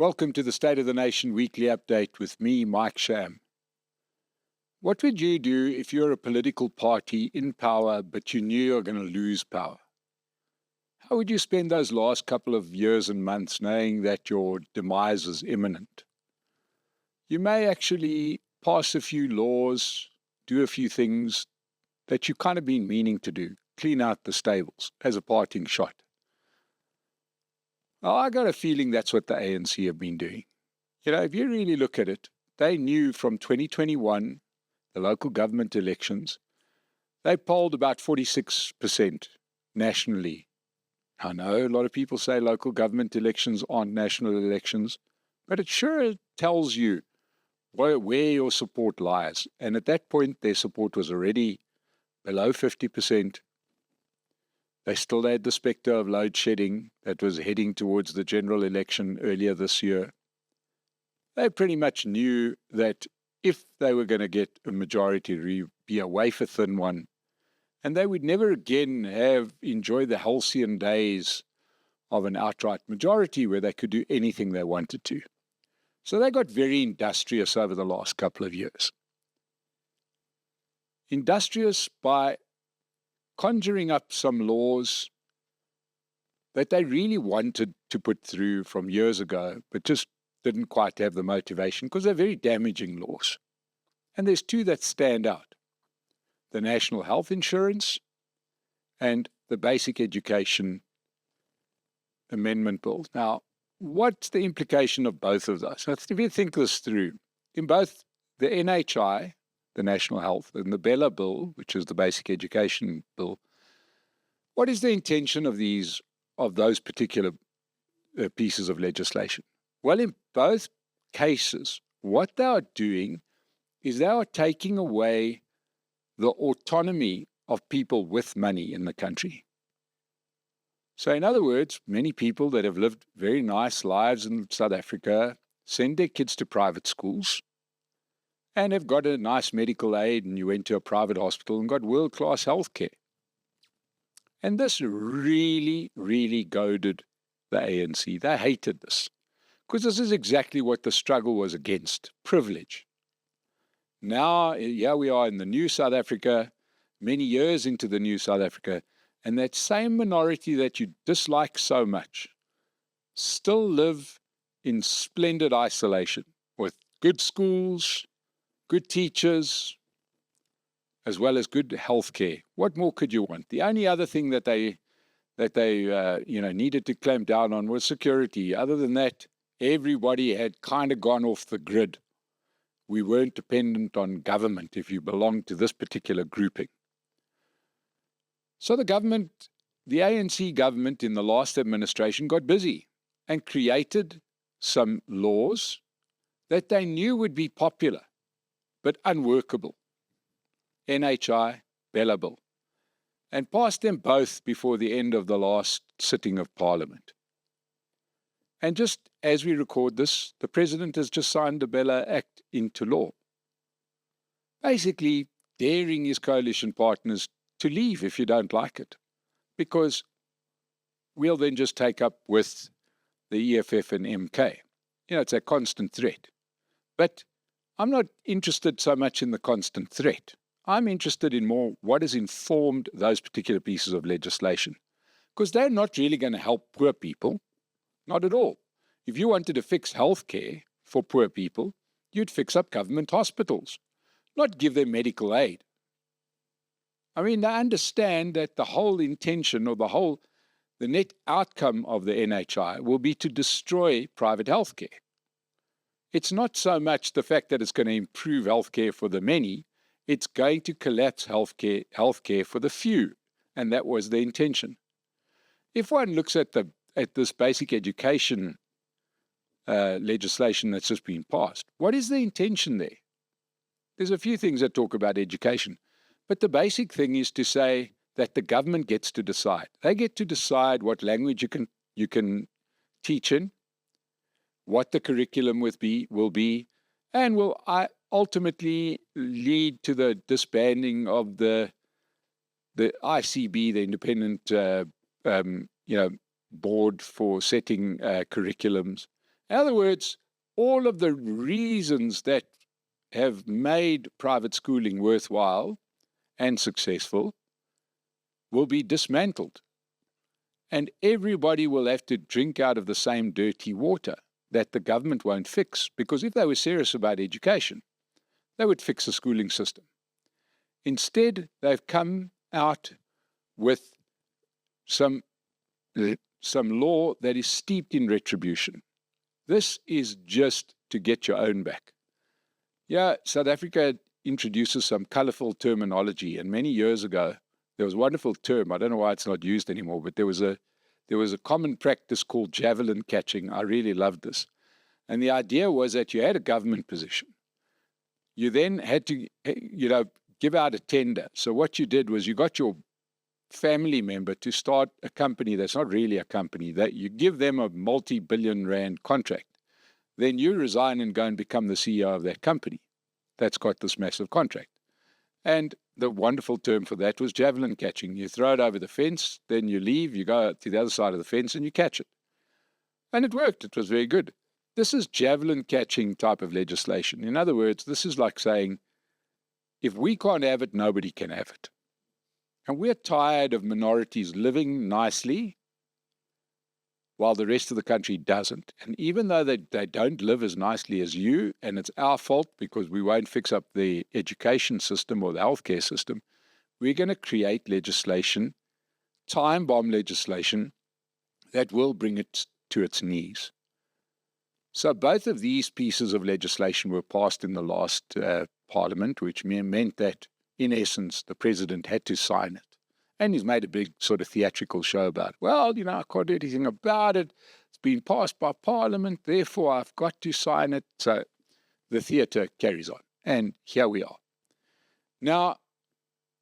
Welcome to the State of the Nation weekly update with me, Mike Sham. What would you do if you're a political party in power, but you knew you were going to lose power? How would you spend those last couple of years and months knowing that your demise is imminent? You may actually pass a few laws, do a few things that you've kind of been meaning to do, clean out the stables as a parting shot. Well, I got a feeling that's what the ANC have been doing. If you really look at it, they knew from 2021, the local government elections, they polled about 46% nationally. I know a lot of people say local government elections aren't national elections, but it sure tells you where your support lies. And at that point, their support was already below 50%. They still had the spectre of load shedding that was heading towards the general election earlier this year. They pretty much knew that if they were going to get a majority, be a wafer-thin one, and they would never again enjoy the halcyon days of an outright majority where they could do anything they wanted to. So they got very industrious over the last couple of years. Industrious by conjuring up some laws that they really wanted to put through from years ago, but just didn't quite have the motivation because they're very damaging laws. And there's two that stand out: the National Health Insurance and the Basic Education Amendment Bill. Now, what's the implication of both of those? If you think this through, in both the NHI, the National Health, and the Bela Bill, which is the Basic Education Bill, what is the intention of those particular pieces of legislation? Well, in both cases, what they are doing is they are taking away the autonomy of people with money in the country. So in other words, many people that have lived very nice lives in South Africa send their kids to private schools and have got a nice medical aid, and you went to a private hospital and got world-class health care. And this really, really goaded the ANC. They hated this because this is exactly what the struggle was against: privilege. Now, here we are in the new South Africa, many years into the new South Africa, and that same minority that you dislike so much still live in splendid isolation with good schools, good teachers, as well as good health care. What more could you want? The only other thing that they needed to clamp down on was security. Other than that, everybody had kind of gone off the grid. We weren't dependent on government if you belonged to this particular grouping. So the ANC government in the last administration got busy and created some laws that they knew would be popular but unworkable: NHI, Bella Bill, and passed them both before the end of the last sitting of Parliament. And just as we record this, the President has just signed the Bela Act into law, basically daring his coalition partners to leave if you don't like it, because we'll then just take up with the EFF and MK. It's a constant threat. But I'm not interested so much in the constant threat. I'm interested in more what has informed those particular pieces of legislation, because they're not really going to help poor people, not at all. If you wanted to fix healthcare for poor people, you'd fix up government hospitals, not give them medical aid. I mean, I understand that the whole intention or the net outcome of the NHI will be to destroy private healthcare. It's not so much the fact that it's going to improve healthcare for the many, it's going to collapse healthcare for the few, and that was the intention. If one looks at this basic education legislation that's just been passed, what is the intention there? There's a few things that talk about education, but the basic thing is to say that the government gets to decide. They get to decide what language you can teach in, what the curriculum will be, and will ultimately lead to the disbanding of the ICB, the independent board for setting curriculums, In other words, all of the reasons that have made private schooling worthwhile and successful will be dismantled. And everybody will have to drink out of the same dirty water that the government won't fix. Because if they were serious about education, they would fix the schooling system. Instead, they've come out with some law that is steeped in retribution. This is just to get your own back. Yeah, South Africa introduces some colorful terminology, and many years ago, there was a wonderful term. I don't know why it's not used anymore, but there was a common practice called javelin catching. I really loved this. And the idea was that you had a government position. You then had to, give out a tender. So what you did was you got your family member to start a company that's not really a company, that you give them a multi-billion rand contract. Then you resign and go and become the CEO of that company that's got this massive contract. And the wonderful term for that was javelin catching. You throw it over the fence, then you leave, you go to the other side of the fence and you catch it. And it worked. It was very good. This is javelin catching type of legislation. In other words, this is like saying, if we can't have it, nobody can have it. And we're tired of minorities living nicely while the rest of the country doesn't. And even though they don't live as nicely as you, and it's our fault because we won't fix up the education system or the healthcare system, we're going to create legislation, time bomb legislation, that will bring it to its knees. So both of these pieces of legislation were passed in the last parliament, which meant that, in essence, the president had to sign it. And he's made a big sort of theatrical show about it. Well, I can't do anything about it. It's been passed by Parliament, therefore I've got to sign it. So the theatre carries on. And here we are. Now,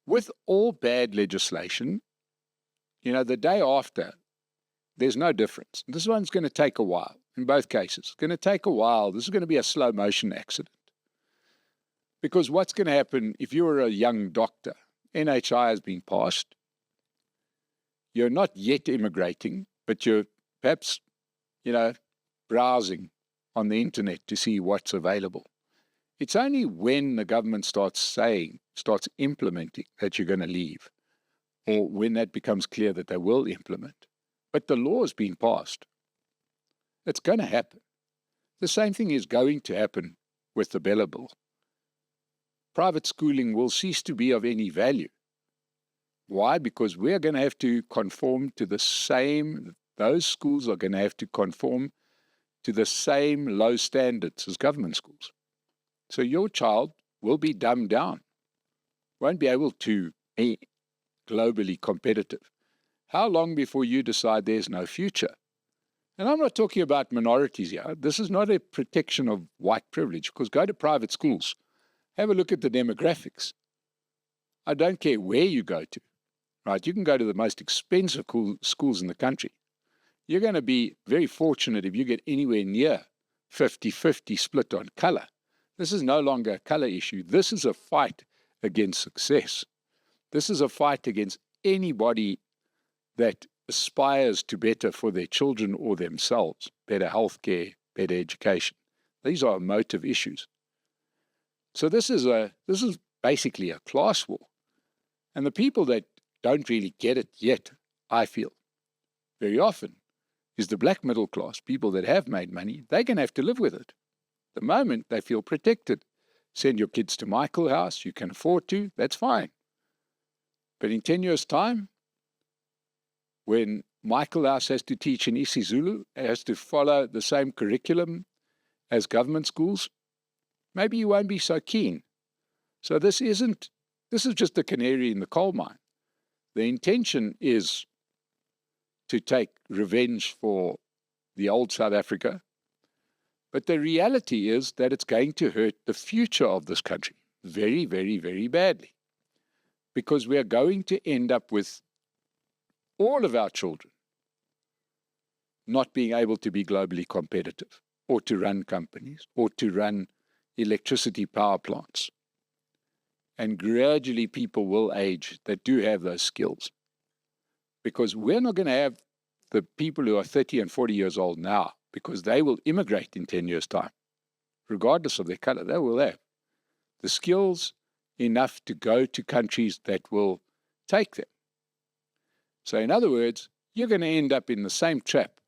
with all bad legislation, the day after, there's no difference. This one's going to take a while, in both cases. It's going to take a while. This is going to be a slow motion accident. Because what's going to happen if you're a young doctor? NHI has been passed. You're not yet immigrating, but you're perhaps, browsing on the internet to see what's available. It's only when the government starts implementing that you're going to leave, or when that becomes clear that they will implement. But the law has been passed. It's going to happen. The same thing is going to happen with the Bela bill. Private schooling will cease to be of any value. Why? Because we're going to have to conform to those schools are going to have to conform to the same low standards as government schools. So your child will be dumbed down, won't be able to be globally competitive. How long before you decide there's no future? And I'm not talking about minorities here. This is not a protection of white privilege, because go to private schools. Have a look at the demographics. I don't care where you go to, right? You can go to the most expensive schools in the country. You're going to be very fortunate if you get anywhere near 50-50 split on color. This is no longer a color issue. This is a fight against success. This is a fight against anybody that aspires to better for their children or themselves, better healthcare, better education. These are emotive issues. So this is basically a class war. And the people that don't really get it yet, I feel, very often, is the black middle class, people that have made money. They're going to have to live with it. The moment they feel protected, send your kids to Michael House, you can afford to, that's fine. But in 10 years' time, when Michael House has to teach in isiZulu, has to follow the same curriculum as government schools, maybe you won't be so keen. So this is just the canary in the coal mine. The intention is to take revenge for the old South Africa, but the reality is that it's going to hurt the future of this country very, very, very badly, because we are going to end up with all of our children not being able to be globally competitive, or to run companies, or to run electricity power plants. And gradually people will age that do have those skills. Because we're not going to have the people who are 30 and 40 years old now because they will immigrate in 10 years' time, regardless of their color. They will have the skills enough to go to countries that will take them. So in other words, you're going to end up in the same trap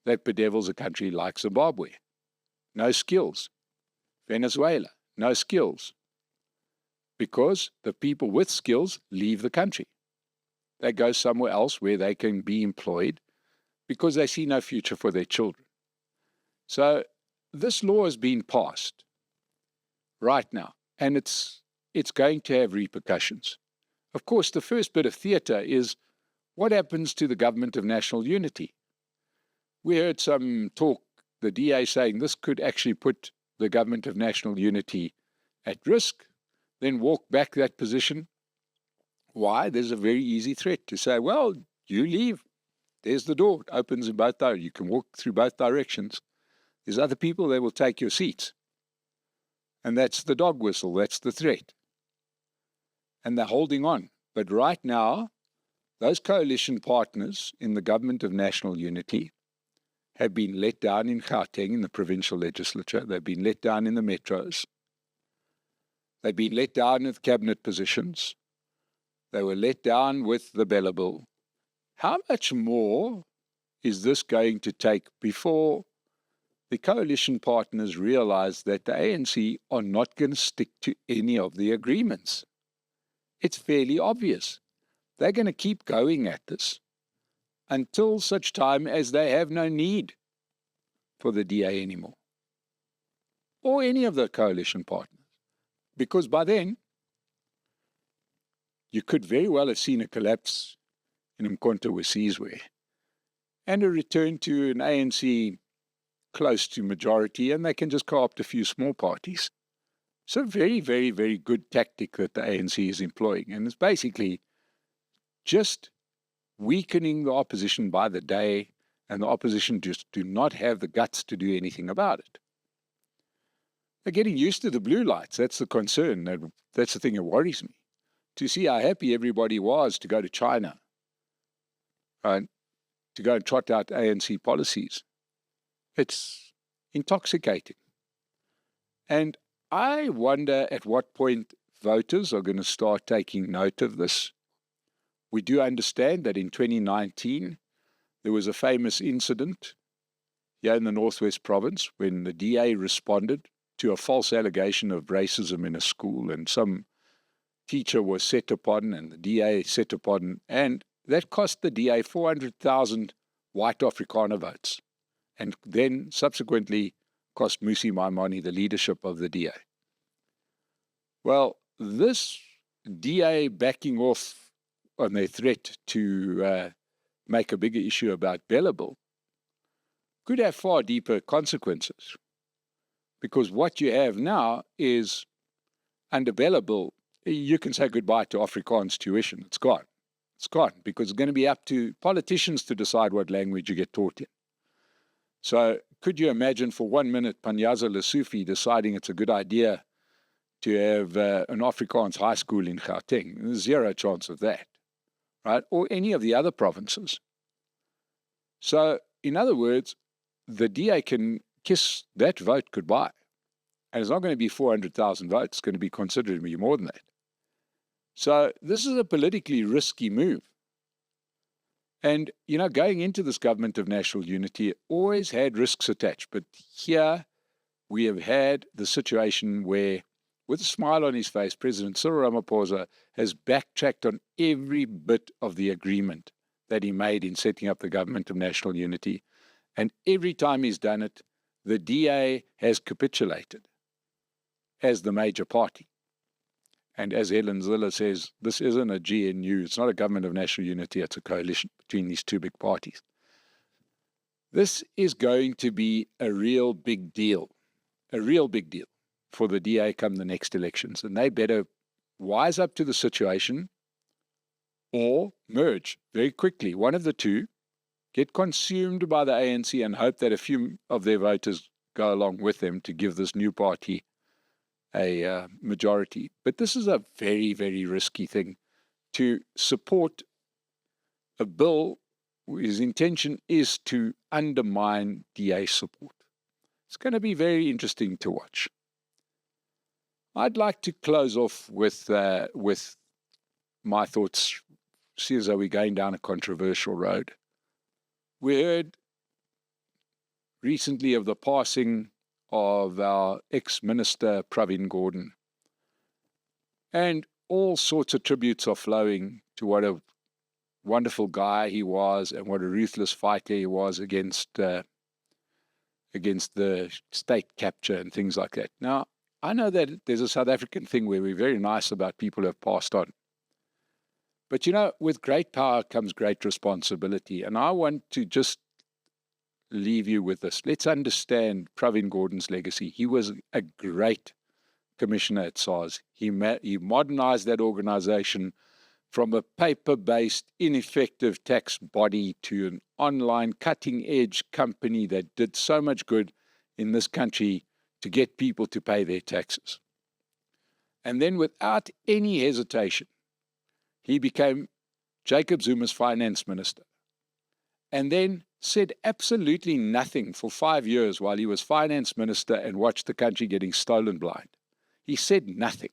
that bedevils a country like Zimbabwe. No skills. Venezuela, no skills. Because the people with skills leave the country. They go somewhere else where they can be employed because they see no future for their children. So this law has been passed right now, and it's going to have repercussions. Of course, the first bit of theatre is what happens to the government of national unity. We heard some talk, the DA saying this could actually put the government of national unity at risk, then walk back that position. Why? There's a very easy threat to say, well, you leave. There's the door. It opens in both directions. You can walk through both directions. There's other people that will take your seats. And that's the dog whistle. That's the threat. And they're holding on. But right now, those coalition partners in the government of national unity have been let down in Gauteng in the provincial legislature. They've been let down in the metros. They've been let down with cabinet positions. They were let down with the Bela bill. How much more is this going to take before the coalition partners realize that the ANC are not going to stick to any of the agreements? It's fairly obvious. They're going to keep going at this until such time as they have no need for the DA anymore, or any of the coalition partners. Because by then, you could very well have seen a collapse in Mkonta Wesizwe and a return to an ANC close to majority, and they can just co-opt a few small parties. It's a very, very, very good tactic that the ANC is employing, and it's basically just weakening the opposition by the day, and the opposition just do not have the guts to do anything about it. They're getting used to the blue lights. That's the concern. That's the thing that worries me. To see how happy everybody was to go to China, right, to go and trot out ANC policies. It's intoxicating. And I wonder at what point voters are going to start taking note of this. We do understand that in 2019, there was a famous incident here in the Northwest Province when the DA responded to a false allegation of racism in a school, and some teacher was set upon and the DA set upon, and that cost the DA 400,000 white Afrikaner votes, and then subsequently cost Musi Maimane the leadership of the DA. Well, this DA backing off on their threat to make a bigger issue about Bela bill could have far deeper consequences, because what you have now is, under Bela bill, you can say goodbye to Afrikaans tuition. It's gone. It's gone, because it's going to be up to politicians to decide what language you get taught in. So could you imagine for 1 minute Panyaza Lesufi deciding it's a good idea to have an Afrikaans high school in Gauteng? There's zero chance of that, right? Or any of the other provinces. So, in other words, the DA can kiss that vote goodbye. And it's not going to be 400,000 votes. It's going to be considerably more than that. So this is a politically risky move. And, you know, going into this government of national unity, it always had risks attached. But here we have had the situation where, with a smile on his face, President Cyril Ramaphosa has backtracked on every bit of the agreement that he made in setting up the government of national unity. And every time he's done it, the DA has capitulated as the major party. And as Helen Zille says, this isn't a GNU, it's not a government of national unity, it's a coalition between these two big parties. This is going to be a real big deal for the DA come the next elections. And they better wise up to the situation or merge very quickly. One of the two, get consumed by the ANC and hope that a few of their voters go along with them to give this new party a majority. But this is a very, very risky thing, to support a bill whose intention is to undermine DA support. It's going to be very interesting to watch. I'd like to close off with my thoughts, see as though we're going down a controversial road. We heard recently of the passing of our ex-minister Pravin Gordhan, and all sorts of tributes are flowing to what a wonderful guy he was and what a ruthless fighter he was against the state capture and things like that. Now, I know that there's a South African thing where we're very nice about people who have passed on. But, with great power comes great responsibility. And I want to just leave you with this. Let's understand Pravin Gordhan's legacy. He was a great commissioner at SARS. He modernized that organization from a paper-based, ineffective tax body to an online cutting-edge company that did so much good in this country to get people to pay their taxes. And then without any hesitation, he became Jacob Zuma's finance minister, and then said absolutely nothing for 5 years while he was finance minister and watched the country getting stolen blind. He said nothing,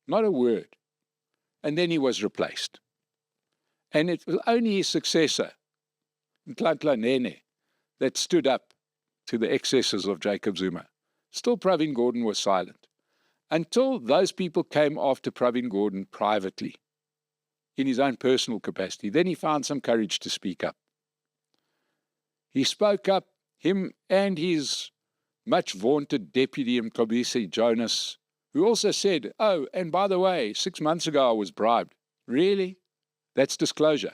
not a word. And then he was replaced. And it was only his successor, Nhlanhla Nene, that stood up to the excesses of Jacob Zuma. Still, Pravin Gordhan was silent until those people came after Pravin Gordhan privately, in his own personal capacity. Then he found some courage to speak up. He spoke up, him and his much vaunted deputy Mcobisi Jonas, who also said, oh, and by the way, 6 months ago I was bribed. Really? That's disclosure.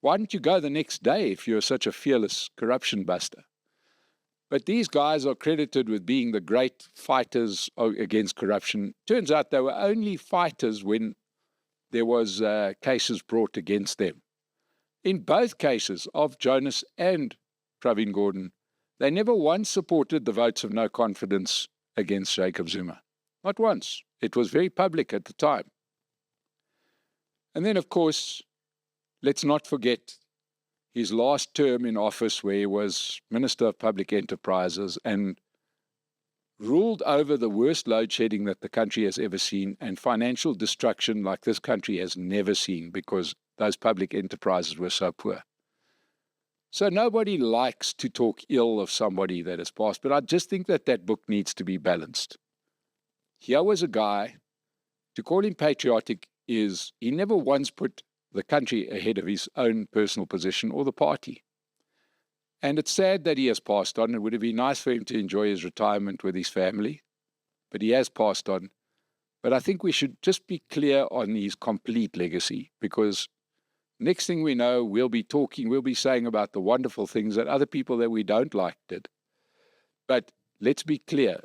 Why didn't you go the next day if you're such a fearless corruption buster? But these guys are credited with being the great fighters against corruption. Turns out they were only fighters when there was cases brought against them. In both cases of Jonas and Pravin Gordhan, they never once supported the votes of no confidence against Jacob Zuma. Not once. It was very public at the time. And then, of course, let's not forget his last term in office, where he was Minister of Public Enterprises and ruled over the worst load shedding that the country has ever seen and financial destruction like this country has never seen because those public enterprises were so poor. So nobody likes to talk ill of somebody that has passed, but I just think that that book needs to be balanced. Here was a guy, to call him patriotic is, he never once put the country ahead of his own personal position or the party. And it's sad that he has passed on. It would have been nice for him to enjoy his retirement with his family, but he has passed on. But I think we should just be clear on his complete legacy, because next thing we know, we'll be saying about the wonderful things that other people that we don't like did. But let's be clear.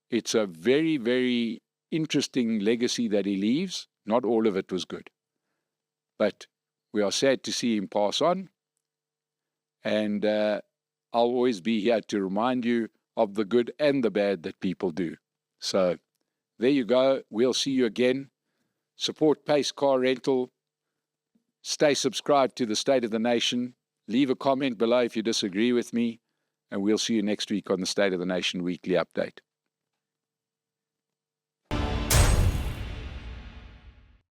It's a very, very interesting legacy that he leaves. Not all of it was good. But we are sad to see him pass on. And I'll always be here to remind you of the good and the bad that people do. So there you go. We'll see you again. Support Pace Car Rental. Stay subscribed to the State of the Nation. Leave a comment below if you disagree with me. And we'll see you next week on the State of the Nation Weekly Update.